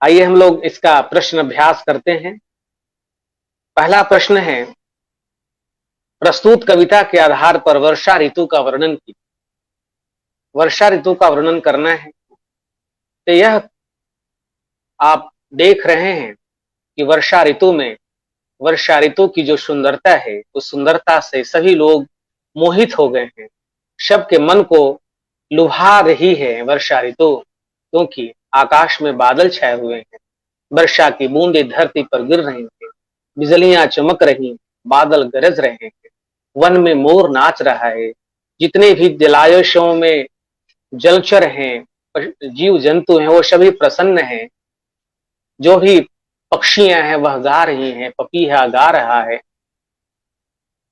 आइए हम लोग इसका प्रश्न अभ्यास करते हैं। पहला प्रश्न है, प्रस्तुत कविता के आधार पर वर्षा ऋतु का वर्णन कीजिए। वर्षा ऋतु का वर्णन करना है तो यह आप देख रहे हैं कि वर्षा ऋतु की जो सुंदरता है उस सुंदरता से सभी लोग मोहित हो गए हैं। सबके मन को लुभा रही है वर्षा ऋतु, क्योंकि आकाश में बादल छाए हुए हैं, वर्षा की बूंदें धरती पर गिर रही हैं, बिजलियां चमक रही, बादल गरज रहे हैं, वन में मोर नाच रहा है, जितने भी जलाशयों में जलचर हैं, जीव जंतु हैं, वो सभी प्रसन्न हैं। जो भी पक्षियां हैं वह गा रही हैं, पपीहा गा रहा है,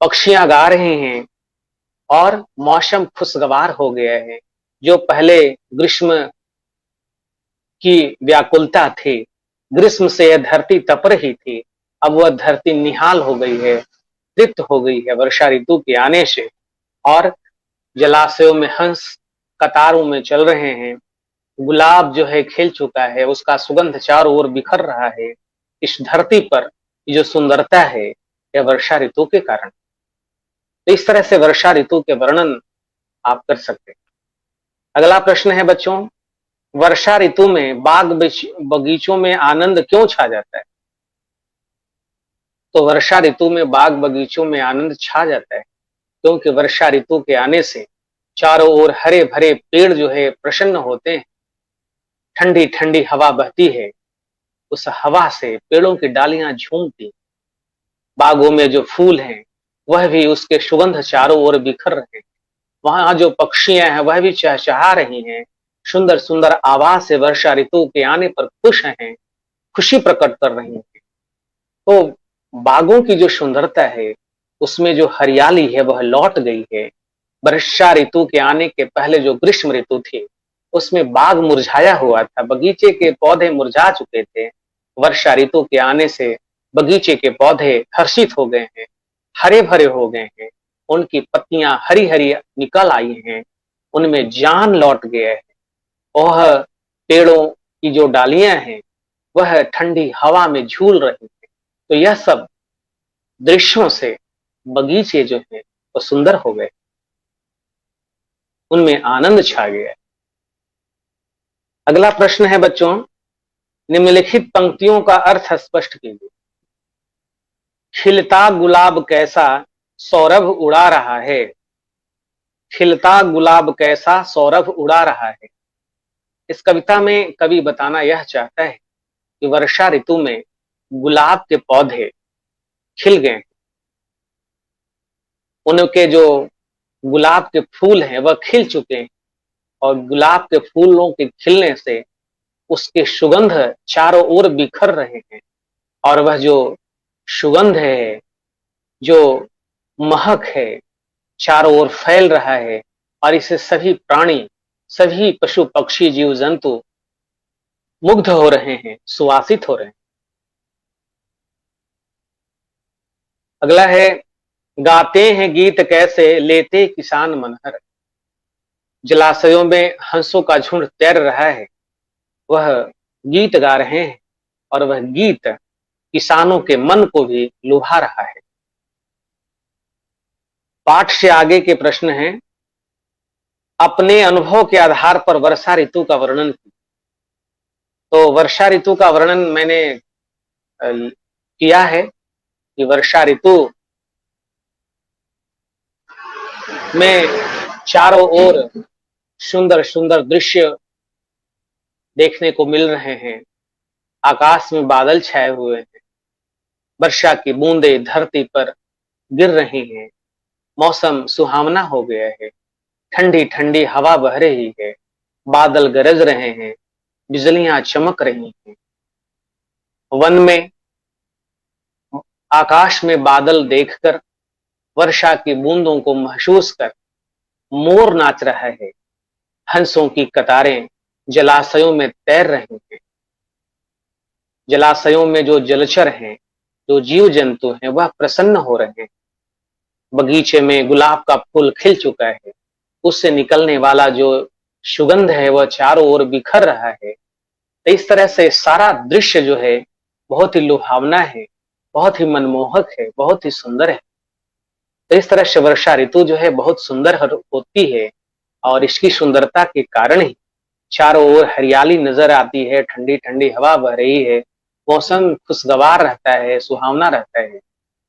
पक्षियां गा रहे हैं और मौसम खुशगवार हो गया है। जो पहले ग्रीष्म की व्याकुलता थी, ग्रीष्म से यह धरती तप रही थी, अब वह धरती निहाल हो गई है, तृप्त हो गई है वर्षा ऋतु के आने से। और जलाशयों में हंस कतारों में चल रहे हैं, गुलाब जो है खिल चुका है, उसका सुगंध चारों ओर बिखर रहा है। इस धरती पर जो सुंदरता है यह वर्षा ऋतु के कारण। तो इस तरह से वर्षा ऋतु के वर्णन आप कर सकते हैं। अगला प्रश्न है बच्चों, वर्षा ऋतु में बाग बगीचों में आनंद क्यों छा जाता है? तो वर्षा ऋतु में बाग बगीचों में आनंद छा जाता है क्योंकि वर्षा ऋतु के आने से चारों ओर हरे भरे पेड़ जो है प्रसन्न होते हैं, ठंडी ठंडी हवा बहती है, उस हवा से पेड़ों की डालियां झूमती, बागों में जो फूल हैं वह भी उसके सुगंध चारों ओर बिखर रहे हैं, वहां जो पक्षियां हैं वह भी चहचहा रही हैं, सुंदर सुंदर आवाज से वर्षा ऋतु के आने पर खुश हैं, खुशी प्रकट कर रही हैं। तो बागों की जो सुंदरता है, उसमें जो हरियाली है वह लौट गई है। वर्षा ऋतु के आने के पहले जो ग्रीष्म ऋतु थी उसमें बाग मुरझाया हुआ था, बगीचे के पौधे मुरझा चुके थे। वर्षा ऋतु के आने से बगीचे के पौधे हर्षित हो गए हैं, हरे भरे हो गए हैं, उनकी पत्तियां हरी हरी निकल आई हैं, उनमें जान लौट गया है। वह पेड़ों की जो डालियां हैं वह ठंडी हवा में झूल रही है। तो यह सब दृश्यों से बगीचे जो है वो सुंदर हो गए, उनमें आनंद छा गया। अगला प्रश्न है बच्चों, निम्नलिखित पंक्तियों का अर्थ स्पष्ट कीजिए। खिलता गुलाब कैसा सौरभ उड़ा रहा है। खिलता गुलाब कैसा सौरभ उड़ा रहा है। इस कविता में कवि बताना यह चाहता है कि वर्षा ऋतु में गुलाब के पौधे खिल गए, उनके जो गुलाब के फूल हैं वह खिल चुके हैं, और गुलाब के फूलों के खिलने से उसके सुगंध चारों ओर बिखर रहे हैं, और वह जो सुगंध है, जो महक है, चारों ओर फैल रहा है, और इसे सभी प्राणी, सभी पशु पक्षी जीव जंतु मुग्ध हो रहे हैं, सुवासित हो रहे हैं। अगला है, गाते हैं गीत कैसे लेते किसान मनहर। जलाशयों में हंसों का झुंड तैर रहा है, वह गीत गा रहे हैं, और वह गीत किसानों के मन को भी लुभा रहा है। पाठ से आगे के प्रश्न हैं, अपने अनुभव के आधार पर वर्षा ऋतु का वर्णन कीजिए। तो वर्षा ऋतु का वर्णन मैंने किया है कि वर्षा ऋतु में चारों ओर सुंदर सुंदर दृश्य देखने को मिल रहे हैं, आकाश में बादल छाए हुए हैं, वर्षा की बूंदें धरती पर गिर रही हैं, मौसम सुहावना हो गया है, ठंडी ठंडी हवा बह रही है, बादल गरज रहे हैं, बिजलियां चमक रही हैं, वन में आकाश में बादल देखकर, वर्षा की बूंदों को महसूस कर मोर नाच रहा है, हंसों की कतारें जलाशयों में तैर रही हैं, जलाशयों में जो जलचर हैं, जो जीव जंतु हैं वह प्रसन्न हो रहे हैं, बगीचे में गुलाब का फूल खिल चुका है, उससे निकलने वाला जो सुगंध है वह चारों ओर बिखर रहा है, तो इस तरह से सारा दृश्य जो है बहुत ही लुभावना है, बहुत ही मनमोहक है, बहुत ही सुंदर है। तो इस तरह से वर्षा ऋतु जो है बहुत सुंदर होती है और इसकी सुंदरता के कारण ही चारों ओर हरियाली नजर आती है, ठंडी ठंडी हवा बह रही है, मौसम खुशगवार रहता है, सुहावना रहता है।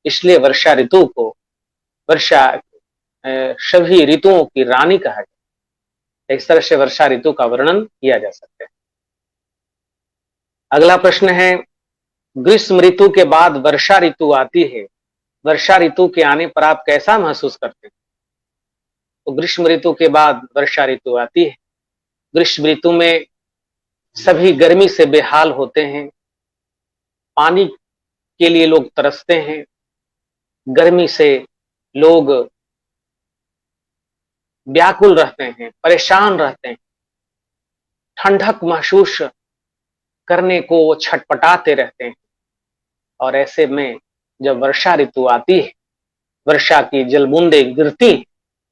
इसलिए वर्षा ऋतु को वर्षा सभी ऋतुओं की रानी कहा जाता है। इस तरह से वर्षा ऋतु का वर्णन किया जा सकता है। अगला प्रश्न है, ग्रीष्म ऋतु के बाद वर्षा ऋतु आती है, वर्षा ऋतु के आने पर आप कैसा महसूस करते हैं? तो ग्रीष्म ऋतु के बाद वर्षा ऋतु आती है। ग्रीष्म ऋतु में सभी गर्मी से बेहाल होते हैं, पानी के लिए लोग तरसते हैं, गर्मी से लोग व्याकुल रहते हैं, परेशान रहते हैं, ठंडक महसूस करने को वो छटपटाते रहते हैं। और ऐसे में जब वर्षा ऋतु आती है, वर्षा की जलबूंदें गिरती,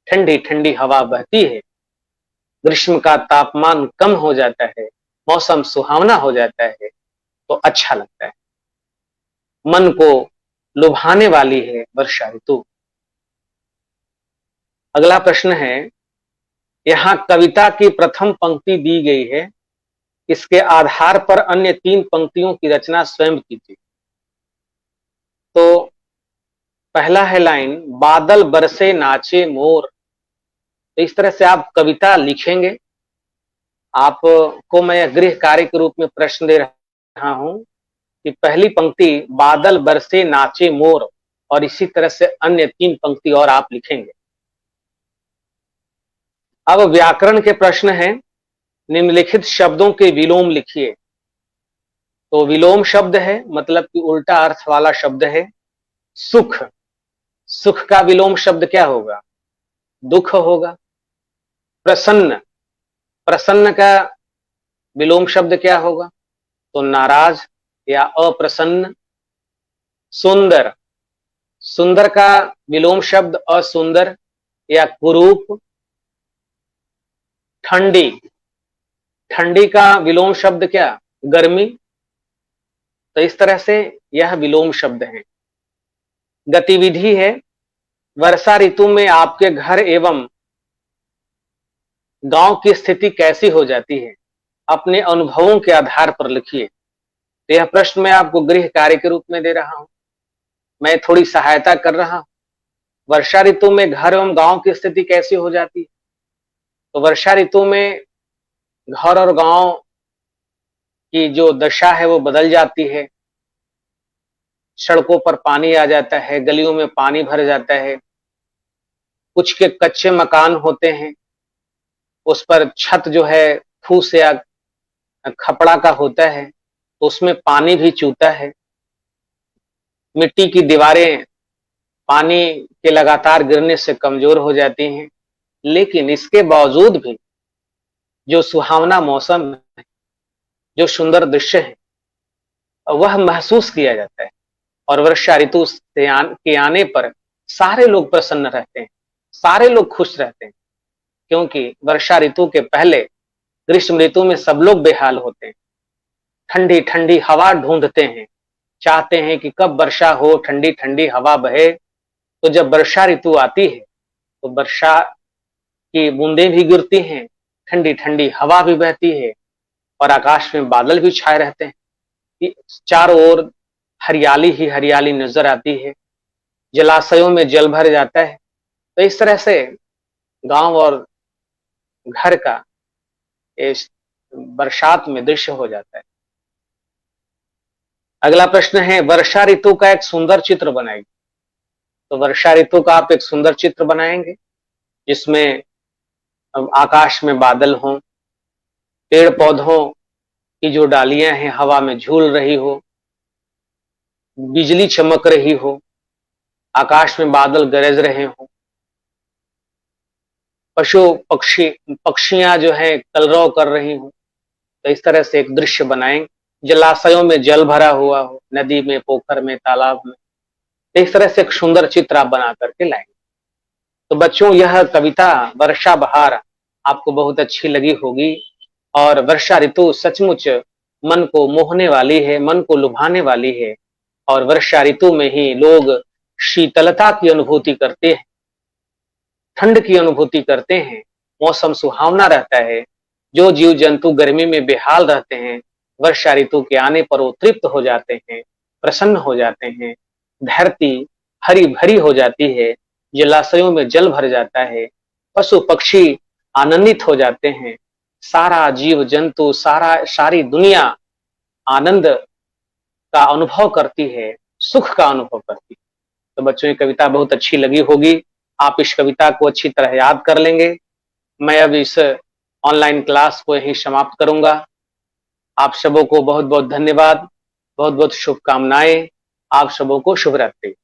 ठंडी ठंडी हवा बहती है, ग्रीष्म का तापमान कम हो जाता है, मौसम सुहावना हो जाता है, तो अच्छा लगता है, मन को लुभाने वाली है वर्षा ऋतु। अगला प्रश्न है, यहाँ कविता की प्रथम पंक्ति दी गई है, इसके आधार पर अन्य 3 पंक्तियों की रचना स्वयं कीजिए। तो पहला है लाइन, बादल बरसे नाचे मोर। तो इस तरह से आप कविता लिखेंगे। आपको मैं गृह कार्य के रूप में प्रश्न दे रहा हूं कि पहली पंक्ति बादल बरसे नाचे मोर और इसी तरह से अन्य 3 पंक्ति और आप लिखेंगे। अब व्याकरण के प्रश्न हैं, निम्नलिखित शब्दों के विलोम लिखिए। तो विलोम शब्द है मतलब कि उल्टा अर्थ वाला शब्द है सुख। सुख का विलोम शब्द क्या होगा? दुख होगा। प्रसन्न, प्रसन्न का विलोम शब्द क्या होगा? तो नाराज या अप्रसन्न। सुंदर, सुंदर का विलोम शब्द असुंदर या कुरूप। ठंडी, ठंडी का विलोम शब्द क्या? गर्मी। तो इस तरह से यह विलोम शब्द है। गतिविधि है, वर्षा ऋतु में आपके घर एवं गांव की स्थिति कैसी हो जाती है? अपने अनुभवों के आधार पर लिखिए। तो यह प्रश्न मैं आपको गृह कार्य के रूप में दे रहा हूं, मैं थोड़ी सहायता कर रहा हूं। वर्षा ऋतु में घर एवं गांव की स्थिति कैसी हो जाती है? तो वर्षा ऋतु में घर और गांव की जो दशा है वो बदल जाती है। सड़कों पर पानी आ जाता है, गलियों में पानी भर जाता है, कुछ के कच्चे मकान होते हैं, उस पर छत जो है फूस या खपड़ा का होता है, तो उसमें पानी भी चूता है। मिट्टी की दीवारें पानी के लगातार गिरने से कमजोर हो जाती हैं, लेकिन इसके बावजूद भी जो सुहावना मौसम है, जो सुंदर दृश्य है, वह महसूस किया जाता है। और वर्षा ऋतु के आने पर सारे लोग प्रसन्न रहते हैं, सारे लोग खुश रहते हैं, क्योंकि वर्षा ऋतु के पहले ग्रीष्म ऋतु में सब लोग बेहाल होते हैं, ठंडी ठंडी हवा ढूंढते हैं, चाहते हैं कि कब वर्षा हो, ठंडी ठंडी हवा बहे। तो जब वर्षा ऋतु आती है तो वर्षा की बूंदें भी गिरती हैं, ठंडी ठंडी हवा भी बहती है और आकाश में बादल भी छाए रहते हैं, चारों ओर हरियाली ही हरियाली नजर आती है, जलाशयों में जल भर जाता है। तो इस तरह से गांव और घर का इस बरसात में दृश्य हो जाता है। अगला प्रश्न है, वर्षा ऋतु का एक सुंदर चित्र बनाइए। तो वर्षा ऋतु का आप एक सुंदर चित्र बनाएंगे जिसमें आकाश में बादल हों, पेड़ पौधों की जो डालियां हैं हवा में झूल रही हो, बिजली चमक रही हो, आकाश में बादल गरज रहे हो, पशु पक्षियां जो है कलरव कर रही हो। तो इस तरह से एक दृश्य बनाएंगे, जलाशयों में जल भरा हुआ हो, नदी में, पोखर में, तालाब में। तो इस तरह से एक सुंदर चित्र आप बना करके लाएंगे। तो बच्चों, यह कविता वर्षा बहार आपको बहुत अच्छी लगी होगी और वर्षा ऋतु सचमुच मन को मोहने वाली है, मन को लुभाने वाली है। और वर्षा ऋतु में ही लोग शीतलता की अनुभूति करते हैं, ठंड की अनुभूति करते हैं, मौसम सुहावना रहता है। जो जीव जंतु गर्मी में बेहाल रहते हैं, वर्षा ऋतु के आने पर वो तृप्त हो जाते हैं, प्रसन्न हो जाते हैं। धरती हरी भरी हो जाती है, जलाशयों में जल भर जाता है, पशु पक्षी आनंदित हो जाते हैं। सारा जीव जंतु, सारी दुनिया आनंद का अनुभव करती है, सुख का अनुभव करती है। तो बच्चों ये कविता बहुत अच्छी लगी होगी, आप इस कविता को अच्छी तरह याद कर लेंगे। मैं अब इस ऑनलाइन क्लास को यहीं समाप्त करूंगा। आप सबों को बहुत बहुत धन्यवाद, बहुत बहुत शुभकामनाएं। आप सबों को शुभ रात्रि।